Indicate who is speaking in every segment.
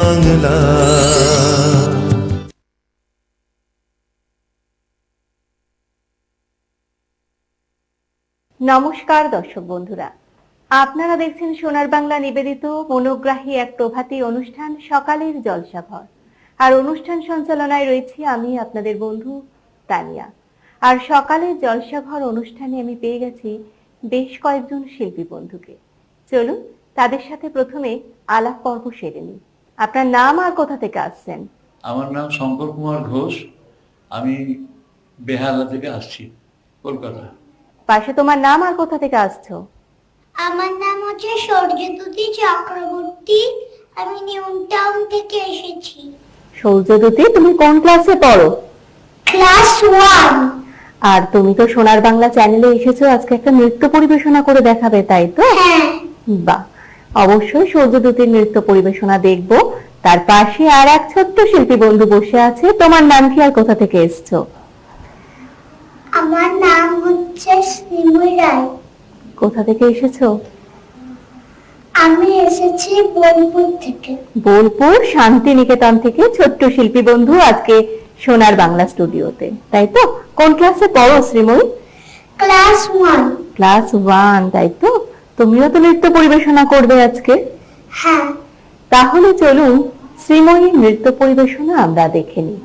Speaker 1: বাংলা।
Speaker 2: নমস্কার দর্শক বন্ধুরা, আপনারা দেখছেন সোনার বাংলা নিবেদিত মনোগ্রাহী এক প্রভাতী অনুষ্ঠান সকালের জলসাঘর। আর অনুষ্ঠান সঞ্চালনায় রয়েছি আমি আপনাদের বন্ধু তানিয়া। আর সকালের জলসাঘর অনুষ্ঠানে আমি পেয়ে গেছি বেশ কয়েকজন শিল্পী বন্ধুকে। চলুন তাদের সাথে প্রথমে আলাপ পর্ব সেরে নিই। আপনার নাম আর কোথা থেকে আসছেন?
Speaker 3: আমার নাম শঙ্কর কুমার ঘোষ, আমি বেহালা থেকে আসছি, কলকাতা।
Speaker 2: পাশে তোমার নাম আর কোথা থেকে আসছো?
Speaker 4: আমার নাম হচ্ছে সূর্যদুতি চক্রবর্তী, আমি নিউ টাউন থেকে এসেছি।
Speaker 2: সূর্যদুতি, তুমি কোন ক্লাসে পড়ো?
Speaker 4: ক্লাস 1।
Speaker 2: আর তুমি তো সোনার বাংলা চ্যানেলে এসেছো, আজকে একটা নৃত্য পরিবেশনা করে দেখাবে, তাই তো?
Speaker 4: হ্যাঁ।
Speaker 2: বাহ, অবশ্যই সূর্যদুতির নৃত্য পরিবেশনা দেখবো। তার পাশে আর এক ছোট্ট শিল্পী বন্ধু বসে আছে। তোমার নাম কি আর কোথা থেকে এসছো?
Speaker 4: আমার নাম হচ্ছে শ্রীময়ী রায়।
Speaker 2: কোথা থেকে এসেছো?
Speaker 4: আমি এসেছি বোলপুর থেকে।
Speaker 2: বোলপুর শান্তিনিকেতন থেকে ছোট্ট শিল্পী বন্ধু আজকে সোনার বাংলা স্টুডিওতে, তাই তো? কোন ক্লাসে পড়ো শ্রীময়ী?
Speaker 4: ক্লাস 1।
Speaker 2: ক্লাস 1, তাই তো? তুমিও তো নৃত্য পরিবেশনা করবে আজকে?
Speaker 4: হ্যাঁ।
Speaker 2: তাহলে চলুন শ্রীময়ীর নৃত্য পরিবেশনা আমরা দেখে নিই।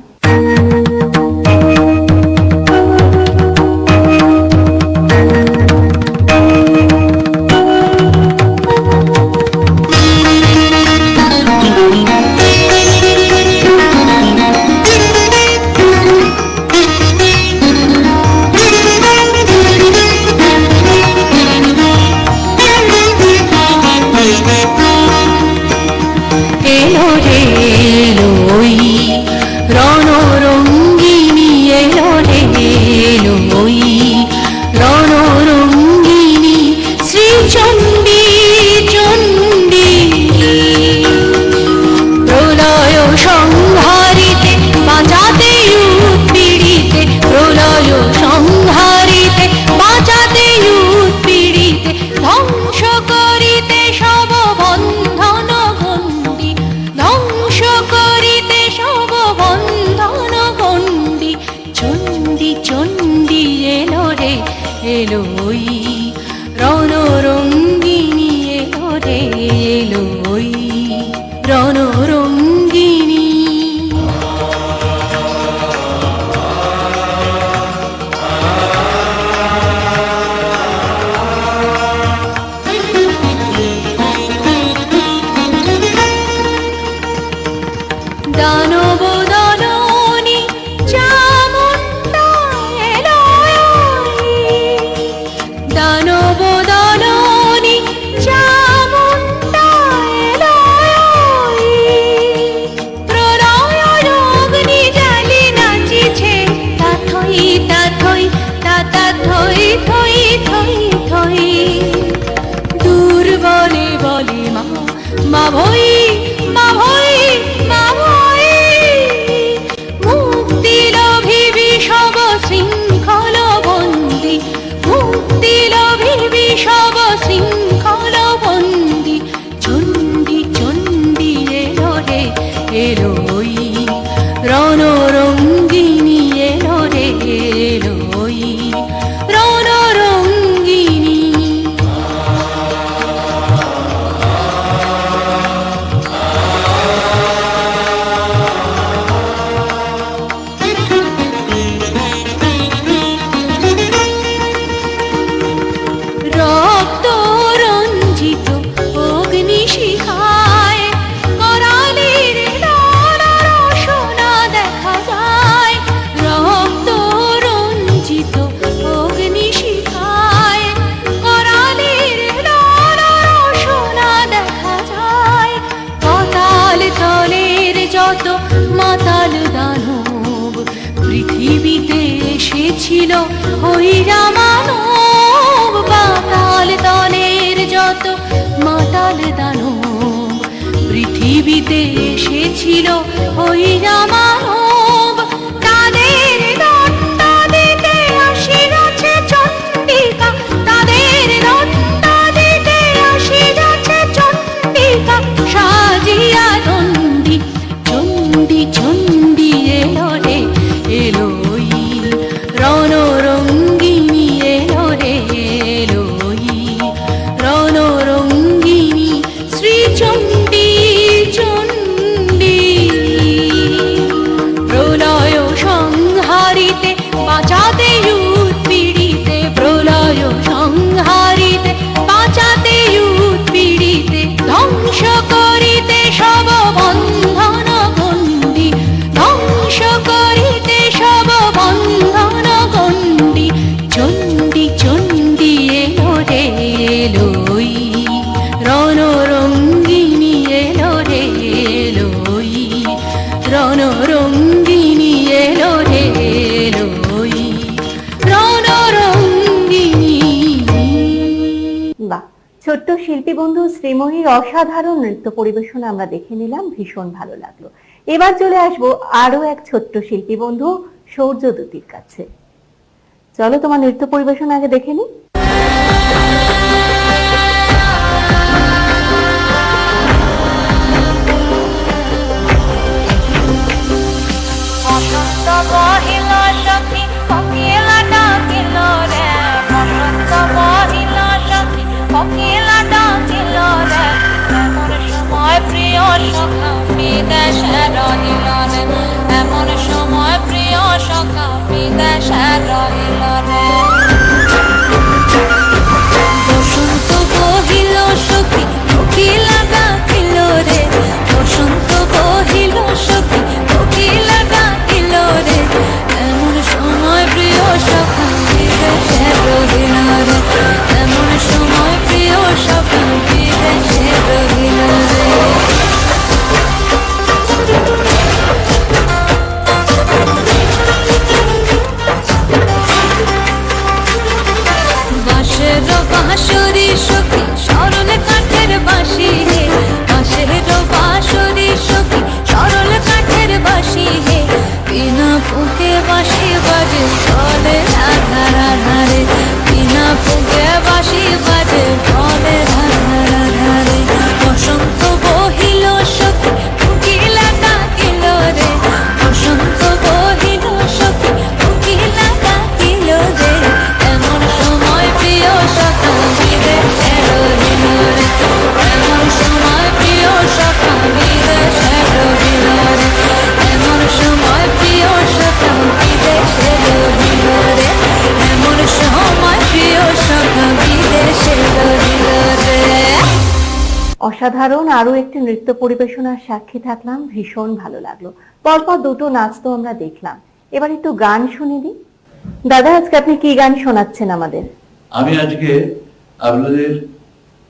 Speaker 5: ছিল হইরা মানব, পাতাল তলের যত মাতাল দানব পৃথিবীতে এসেছিল হইরা মানব। তাদের দণ্ড দিতে আসিয়াছে চণ্ডিকা, তাদের দণ্ড দিতে আসিয়াছে চণ্ডিকা, সাজিয়া দণ্ডি রণরঙ্গিনী এলো রে এলোই রণরঙ্গিনী।
Speaker 2: বাহ, ছোট্ট শিল্পী বন্ধু শ্রীময়ীর অসাধারণ নৃত্য পরিবেশন আমরা দেখে নিলাম, ভীষণ ভালো লাগলো। এবার চলে আসবো আরো এক ছোট্ট শিল্পী বন্ধু সূর্যদূতির কাছে। চলো তোমার নৃত্য পরিবেশন আগে দেখে নি।
Speaker 5: বসন্ত মহিল সখী কোকিলা ডাকিল রে, বসন্ত মহিল সখী কোকিলা ডাকিল রে, এমন সময় প্রিয় সখা বিদেশে রহিল রে, এমন সময় প্রিয় সখা বিদেশে রহিল রে। বসন্ত বহিল সখী কোকিলা ডাকিল রে, বসন্ত বহিল সখী কোকিলা ডাকিল রে, এমন সময় প্রিয় সখা বিদেশে রহিল রে, এমন সময় প্রিয় সখা বিদেশে রহিল রে। বাঁশের বাঁশরি সখী সরল কাঠের বাঁশি হে, বাঁশের বাঁশরি সখী সরল কাঠের বাঁশি হে, বিনা ফুঁকে বাঁশি বাজে চলে আধার আধারে, বিনা ফুঁকে বাঁশি বাজে চলে আধার আধারে। বসন্ত বহিল সখী কোকিলা ডাকিল রে, বসন্ত বহিল সখী কোকিলা ডাকিল রে, এমন সময় প্রিয় সখা বিদেশে রহিল রে, এমন সময় প্রিয় সখা বিদেশে রহিল রে, এমন সময় প্রিয় সখা বিদেশে রহিল রে, এমন সময় প্রিয় সখা বিদেশে রহিল রে।
Speaker 2: অসাধারণ আরো একটি নৃত্য পরিবেশনার সাক্ষী থাকলাম, ভীষণ ভালো লাগলো। পরপর দুটো নাচ তো আমরা দেখলাম, এবার একটু গান শুনে দিই। দাদা, আজকে আপনি কি গান শোনাচ্ছেন আমাদের?
Speaker 3: আমি আজকে আপনাদের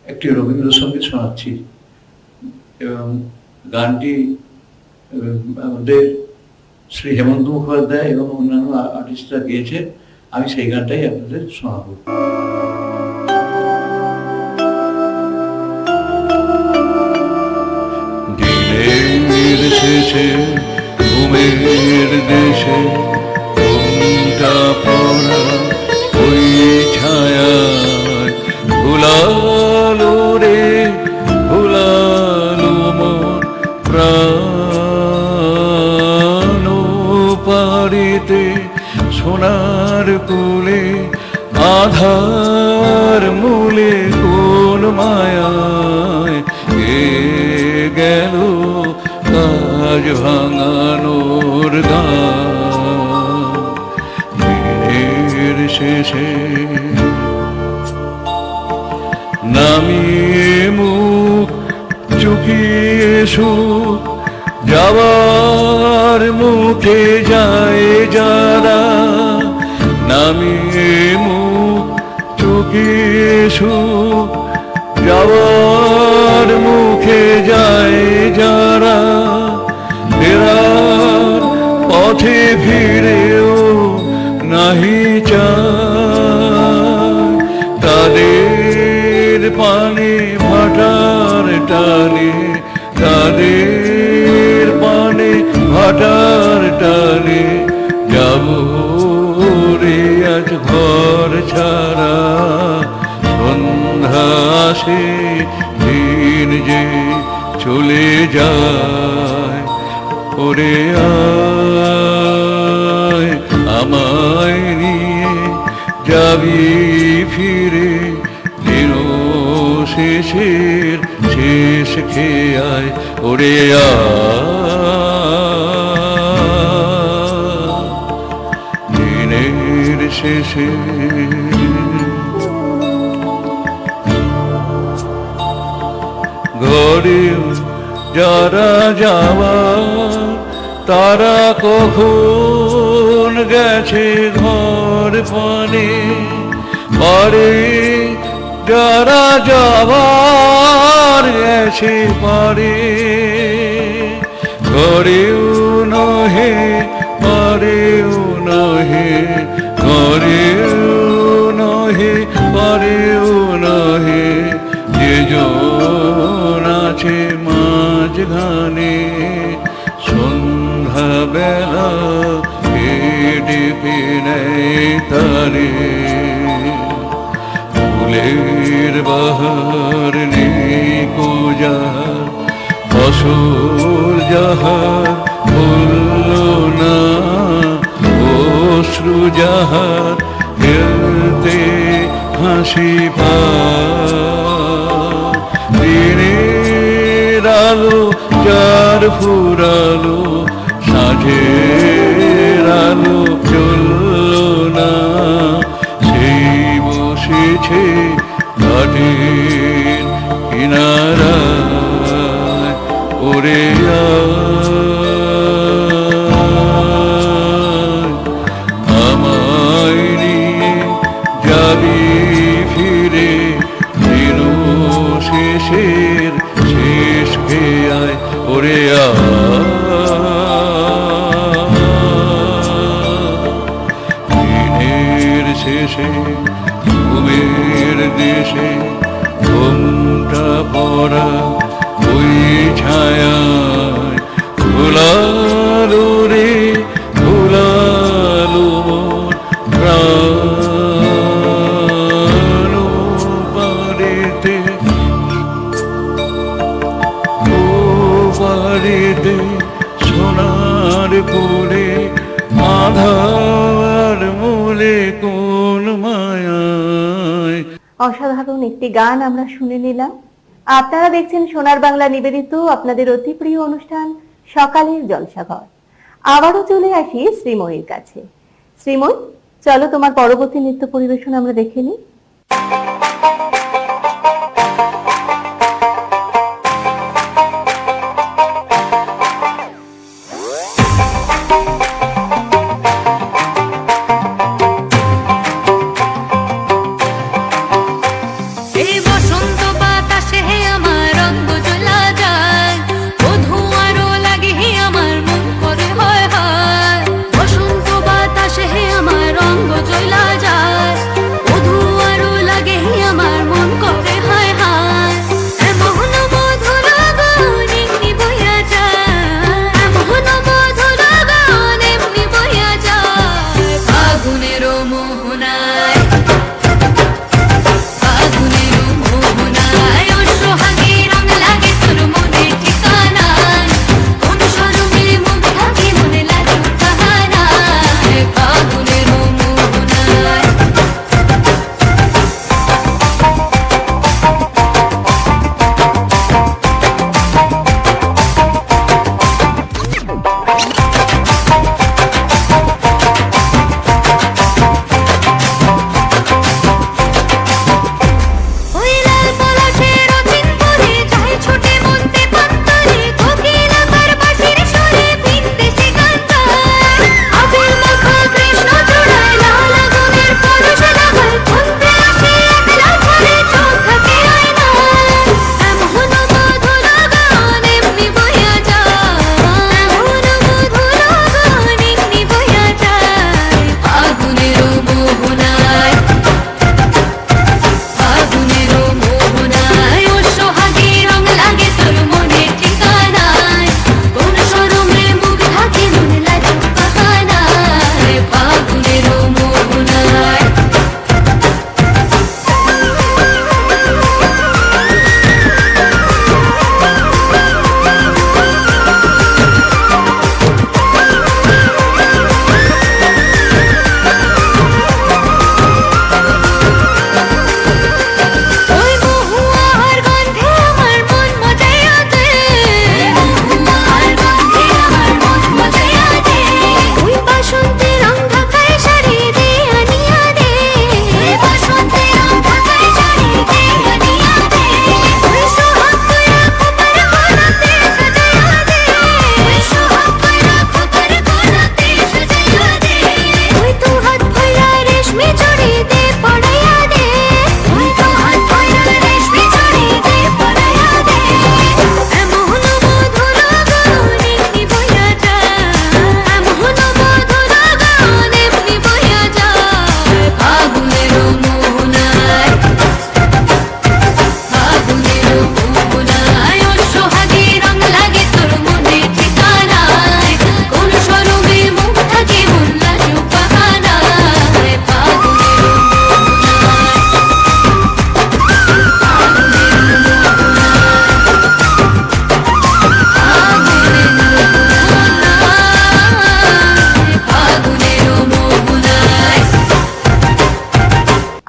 Speaker 3: একটি রবীন্দ্রসঙ্গীত শোনাচ্ছি এবং গানটি আমাদের শ্রী হেমন্ত মুখোপাধ্যায় এবং অন্যান্য আর্টিস্টরা গেয়েছে। আমি সেই গানটাই আপনাদের শোনাবো। দিনের শেষে ঘুমের দেশে ঘুমটা পড়া ওই ছায়ায় ভুলালো রে ভুলালো মোর প্রাণ পারিতে সোনার কুলে আধার মূলে কোন মায়ায় এ গেল কাজ ভাঙানোর গান। দিনের শেষে নামিয়ে মুখ চুকিয়ে সুখ যাওয়ার মুখে যায় যারা, নামিয়ে মুখ চুকিয়ে সুখ যাওয়ার মুখে যায় যারা, ফেরার পথে ফিরেও নাহি চায়, তাদের পানে ভাটার টানে, তাদের পানে ভাটার টানে যাব রে আজ ঘর ছাড়া। সন্ধ্যা আসে দিন যে চলে যায়, ওরে আয় আমায় নিয়ে যাবি ফিরে, দিন শেষের শেষ খেয়ে আয়, ওরে দিনের শেষে। ঘরে যারা যাওয়া তারা কখন গেছে ঘর পানে, পারে যারা যাবার গেছে পারে, ঘরেও বেলা ডেকে নেয় তারে, ফুলের বাহার নেই কো যাহার, ফসল যাহার ফুলল না, অশ্রু যাহার ফেলতে হাসি পায়, দিনের আলো যার ফুরালো, সাঁঝের আলো চলল না, সেই বসেছে ঘাটের কিনারায়, ওরে আমায় নিয়ে যাবি ফিরে, দিন শেষের শেষ খেয়ায়, ওরে দিনের শেষে ঘুমের দেশে ঘুমটা পড়া ওই ছায়ায়, ভোলালো রে ভোলালো মোর প্রাণ পারেতে, ও পারেতে সোনার ফুলে আধার মূলে কোন মায়ায়।
Speaker 2: অসাধারণ একটি গান আমরা শুনে নিলাম। আপনারা দেখছেন সোনার বাংলা নিবেদিত আপনাদের অতি প্রিয় অনুষ্ঠান সকালের জলসাঘর। আবারও চলে আসি শ্রীময়ীর কাছে। শ্রীময়ী, চলো তোমার পরবর্তী নৃত্য পরিবেশন আমরা দেখে নিই।
Speaker 5: এই বসন্ত বাতাসে আমার রঙ জ্বলা যায়, বধূ আরো লাগে আমার মন করে হয় হয়। বসন্ত বাতাসে আমার রঙ জ্বলা যায়, বধূ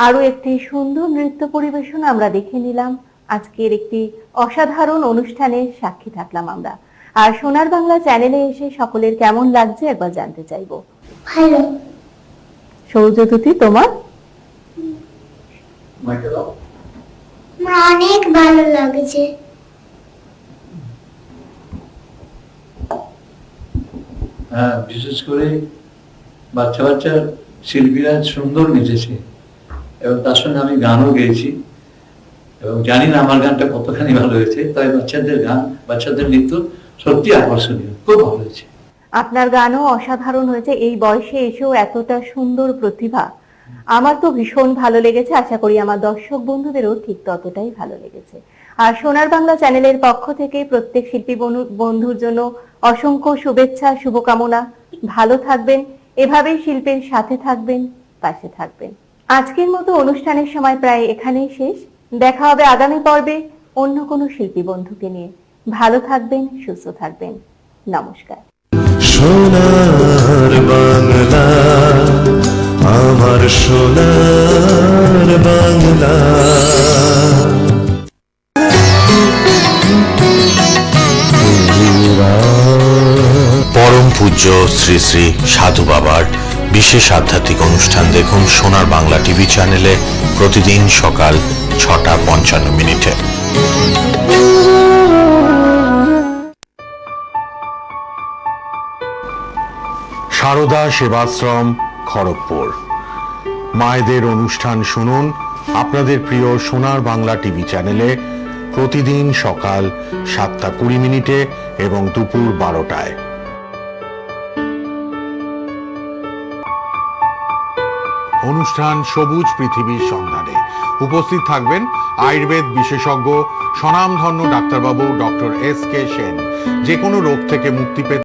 Speaker 2: আরো একটি সুন্দর নৃত্য পরিবেশন আমরা দেখে নিলাম। আজকের একটি অসাধারণ অনুষ্ঠানের সাক্ষী থাকলাম আমরা। আর সোনার বাংলা চ্যানেলে এসে সকলের কেমন লাগছে একবার জানতে চাইবো।
Speaker 4: ভালো।
Speaker 2: সৌর্যদ্যুতি, তোমার?
Speaker 4: আমার অনেক ভালো লাগছে।
Speaker 3: হ্যাঁ, বিশেষ করে বাচ্চা বাচ্চা শিল্পীরা সুন্দর নেচেছে এবং তার সঙ্গে আমি গানও গেয়েছি এবং জানি না আমার গানটা কতখানি ভালো হয়েছে, তবে বাচ্চাদের গান, বাচ্চাদের নৃত্য সত্যি আকর্ষণীয়, খুব ভালো হয়েছে।
Speaker 2: আপনার গানও অসাধারণ হয়েছে। এই বয়সে এসেও এতটা সুন্দর প্রতিভা, আমার তো ভীষণ ভালো লেগেছে। আশা করি আমার দর্শক বন্ধুদেরও ঠিক ততটাই ভালো লেগেছে। আর সোনার বাংলা চ্যানেলের পক্ষ থেকে প্রত্যেক শিল্পী বন্ধুর জন্য অসংখ্য শুভেচ্ছা, শুভকামনা। ভালো থাকবেন, এভাবেই শিল্পের সাথে থাকবেন, পাশে থাকবেন। আজকের মতো অনুষ্ঠানের সময় প্রায় এখানেই শেষ। দেখা হবে আগামী পর্বে অন্য কোনো শিল্পী বন্ধুকে নিয়ে। ভালো থাকবেন, সুস্থ থাকবেন। নমস্কার।
Speaker 1: সোনার বাংলা, আমার সোনার বাংলা।
Speaker 6: পরম পূজ্য শ্রী শ্রী সাধু বাবার বিশেষ আধ্যাত্মিক অনুষ্ঠান দেখুন সোনার বাংলা টিভি চ্যানেলে প্রতিদিন সকাল 6:55। সারদা সেবাশ্রম, খড়গপুর। মায়েদের অনুষ্ঠান শুনুন আপনাদের প্রিয় সোনার বাংলা টিভি চ্যানেলে প্রতিদিন সকাল 7:20 এবং দুপুর 12টায়। অনুষ্ঠান সবুজ পৃথিবীর সন্ধানে। উপস্থিত থাকবেন আয়ুর্বেদ বিশেষজ্ঞ স্বনামধন্য ডাক্তারবাবু ডক্টর এস কে সেন। যে কোনো রোগ থেকে মুক্তি পেতে